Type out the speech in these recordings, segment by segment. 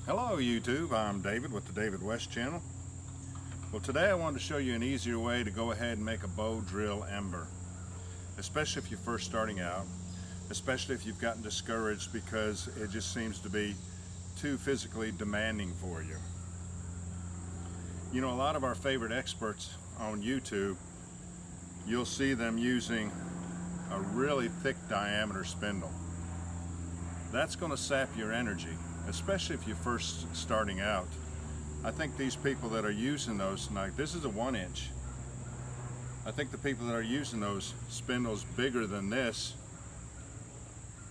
Hello YouTube, I'm David with the David West channel. Well, today I wanted to show you an easier way to go ahead and make a bow drill ember, especially if you're first starting out, especially if you've gotten discouraged because it just seems to be too physically demanding for you. You know, a lot of our favorite experts on YouTube, you'll see them using a really thick diameter spindle. That's going to sap your energy, especially if you're first starting out. I think these people that are using those, like this is a 1 inch. I think the people that are using those spindles bigger than this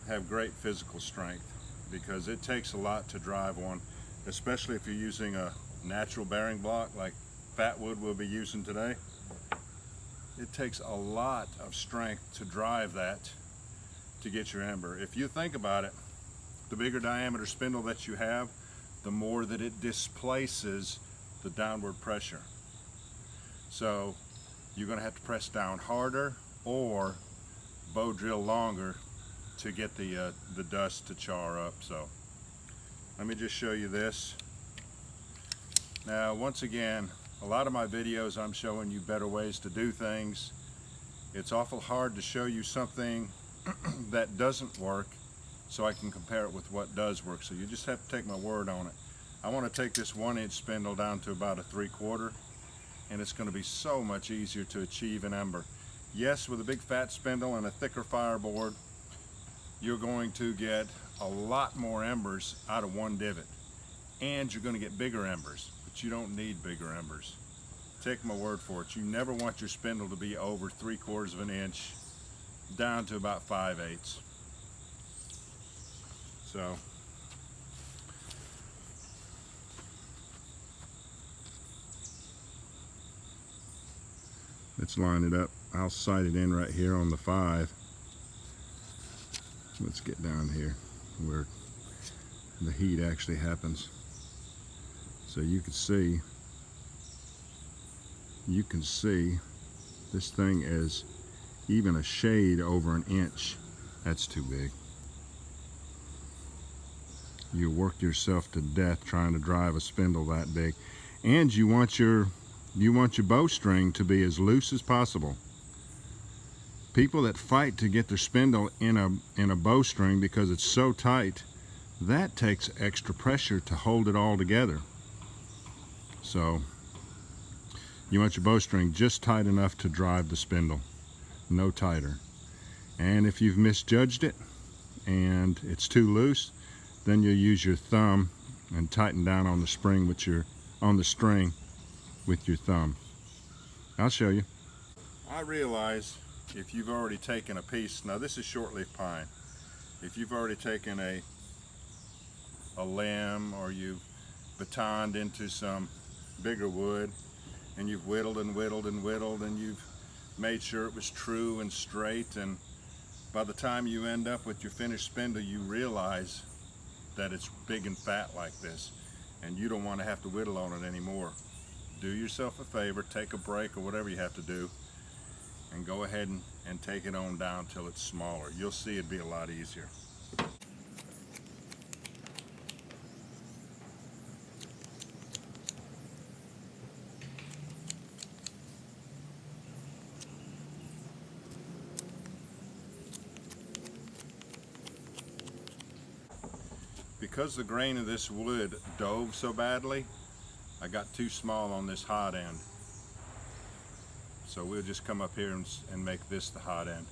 have great physical strength, because it takes a lot to drive one, especially if you're using a natural bearing block like Fatwood we'll be using today. It takes a lot of strength to drive that to get your ember. If you think about it, the bigger diameter spindle that you have, the more that it displaces the downward pressure. So you're going to have to press down harder or bow drill longer to get the dust to char up. So let me just show you this. Now, once again, a lot of my videos I'm showing you better ways to do things. It's awful hard to show you something that doesn't work so I can compare it with what does work. So you just have to take my word on it. I want to take this 1 inch spindle down to about a 3/4, and it's going to be so much easier to achieve an ember. Yes, with a big fat spindle and a thicker fireboard, you're going to get a lot more embers out of one divot, and you're going to get bigger embers, but you don't need bigger embers. Take my word for it. You never want your spindle to be over 3/4 of an inch down to about 5/8. So let's line it up. I'll sight it in right here on the 5. Let's get down here where the heat actually happens, so you can see this thing is even a shade over an inch. That's too big. You work yourself to death trying to drive a spindle that big, and you want your bowstring to be as loose as possible. People that fight to get their spindle in a bowstring because it's so tight, that takes extra pressure to hold it all together. So you want your bowstring just tight enough to drive the spindle, no tighter. And if you've misjudged it and it's too loose, then you'll use your thumb and tighten down on the string with your thumb. I'll show you. I realize if you've already taken a piece, now this is shortleaf pine, if you've already taken a limb or you've batoned into some bigger wood and you've whittled and whittled and whittled and you've made sure it was true and straight, and by the time you end up with your finished spindle, you realize that it's big and fat like this, and you don't want to have to whittle on it anymore. Do yourself a favor, take a break or whatever you have to do, and go ahead and take it on down till it's smaller. You'll see it'd be a lot easier. Because the grain of this wood dove so badly, I got too small on this hot end. So we'll just come up here and make this the hot end,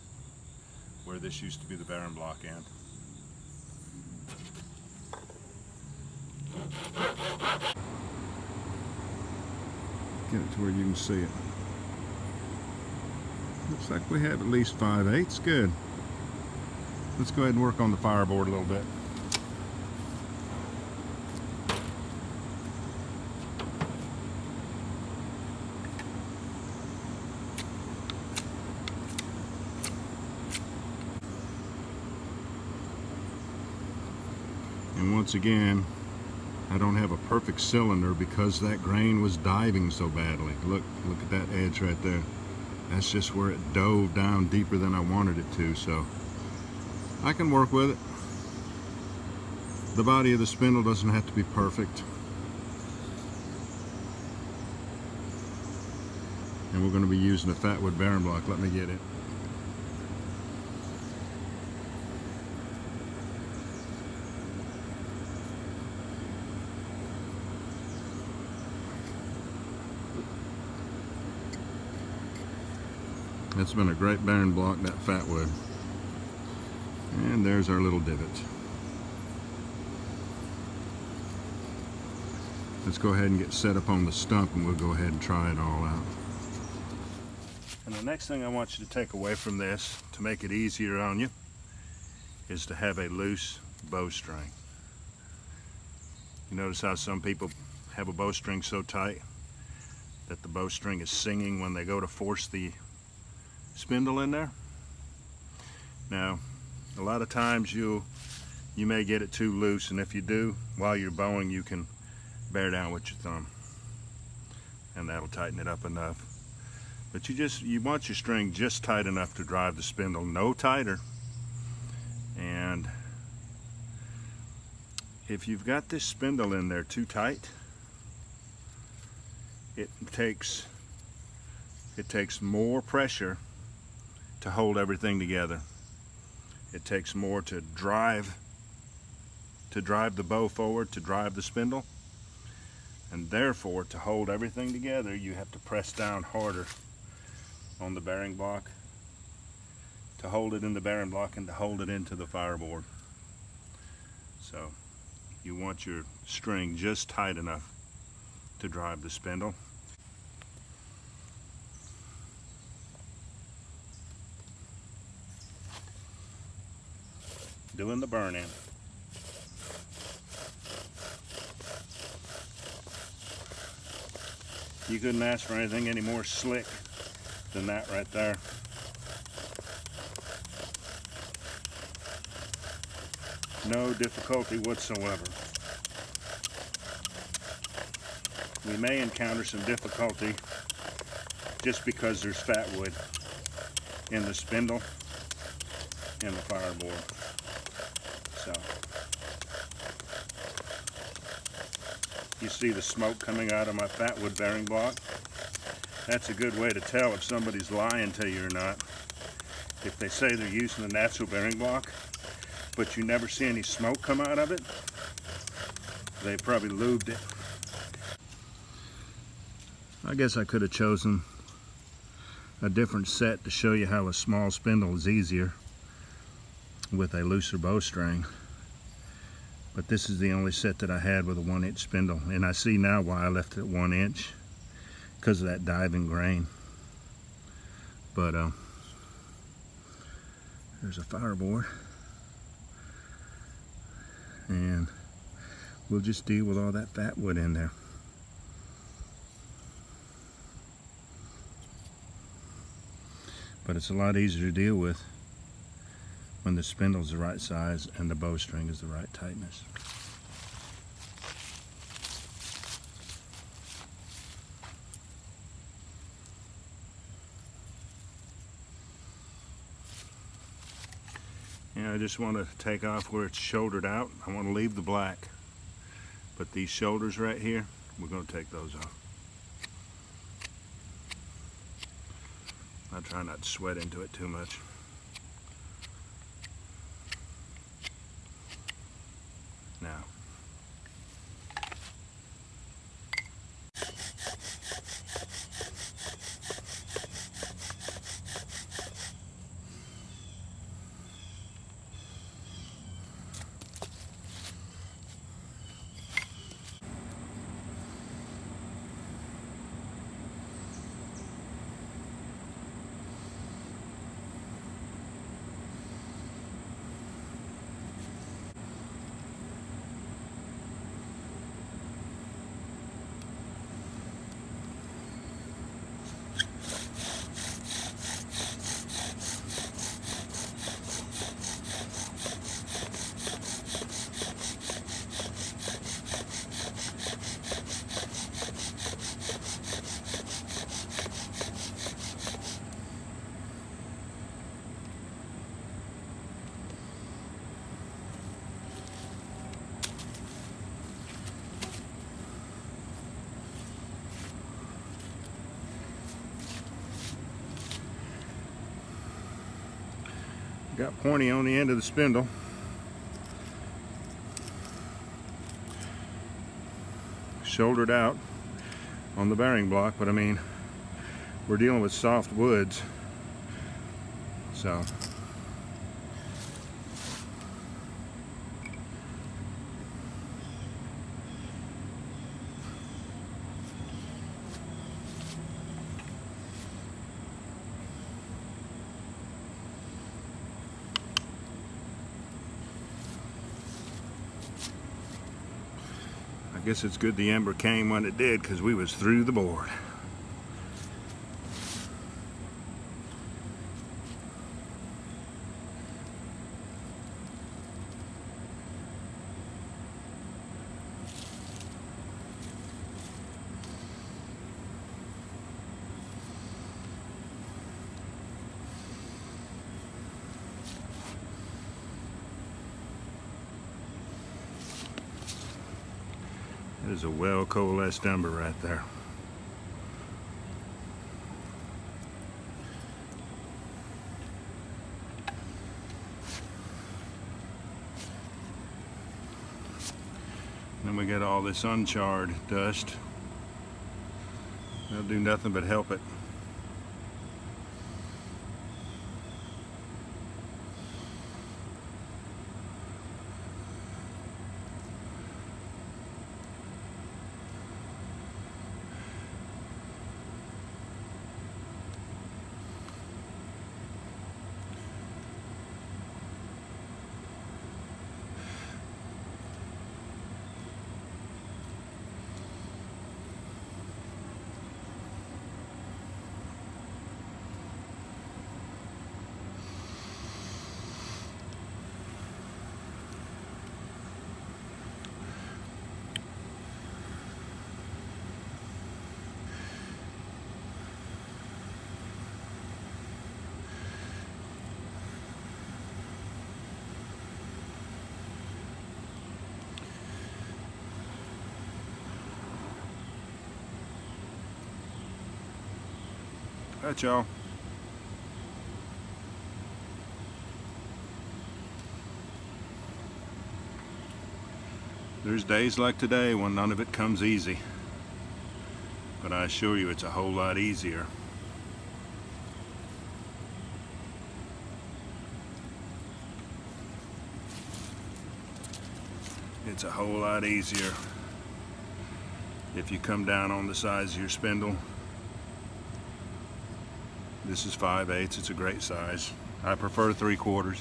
where this used to be the bearing block end. Get it to where you can see it. Looks like we have at least 5/8. Good. Let's go ahead and work on the fireboard a little bit. And once again, I don't have a perfect cylinder because that grain was diving so badly. Look at that edge right there. That's just where it dove down deeper than I wanted it to, so I can work with it. The body of the spindle doesn't have to be perfect. And we're going to be using a fatwood bearing block. Let me get it. It's been a great bearing block, that fatwood. And there's our little divot. Let's go ahead and get set up on the stump and we'll go ahead and try it all out. And the next thing I want you to take away from this, to make it easier on you, is to have a loose bowstring. You notice how some people have a bowstring so tight that the bowstring is singing when they go to force the spindle in there? Now, a lot of times you may get it too loose, and if you do, while you're bowing, you can bear down with your thumb, and that'll tighten it up enough. But you want your string just tight enough to drive the spindle, no tighter. And if you've got this spindle in there too tight, it takes more pressure to hold everything together. It takes more to drive the bow forward, to drive the spindle, and therefore to hold everything together you have to press down harder on the bearing block, to hold it in the bearing block and to hold it into the fireboard. So you want your string just tight enough to drive the spindle. Doing the burn-in. You couldn't ask for anything any more slick than that right there. No difficulty whatsoever. We may encounter some difficulty just because there's fatwood in the spindle and the fireboard. So you see the smoke coming out of my fatwood bearing block. That's a good way to tell if somebody's lying to you or not. If they say they're using a natural bearing block, but you never see any smoke come out of it, they probably lubed it. I guess I could have chosen a different set to show you how a small spindle is easier with a looser bowstring. But this is the only set that I had with a 1-inch spindle. And I see now why I left it at 1 inch, because of that diving grain. But there's a fireboard. And we'll just deal with all that fatwood in there. But it's a lot easier to deal with when the spindle's the right size and the bowstring is the right tightness. And I just want to take off where it's shouldered out. I want to leave the black. But these shoulders right here, we're going to take those off. I try not to sweat into it too much. Now, Got pointy on the end of the spindle. Shouldered out on the bearing block, but I mean, we're dealing with soft woods, so I guess it's good the ember came when it did, because we was through the board. That is a well coalesced ember right there. Then we got all this uncharred dust. That'll do nothing but help it. That's y'all. There's days like today when none of it comes easy, but I assure you it's a whole lot easier. It's a whole lot easier if you come down on the size of your spindle. This is 5/8, it's a great size. I prefer 3/4.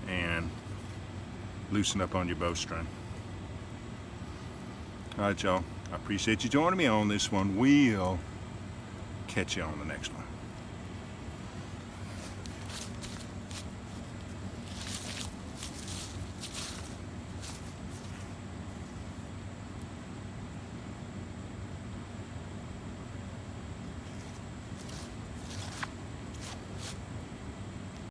And loosen up on your bowstring. Alright y'all, I appreciate you joining me on this one. We'll catch you on the next one.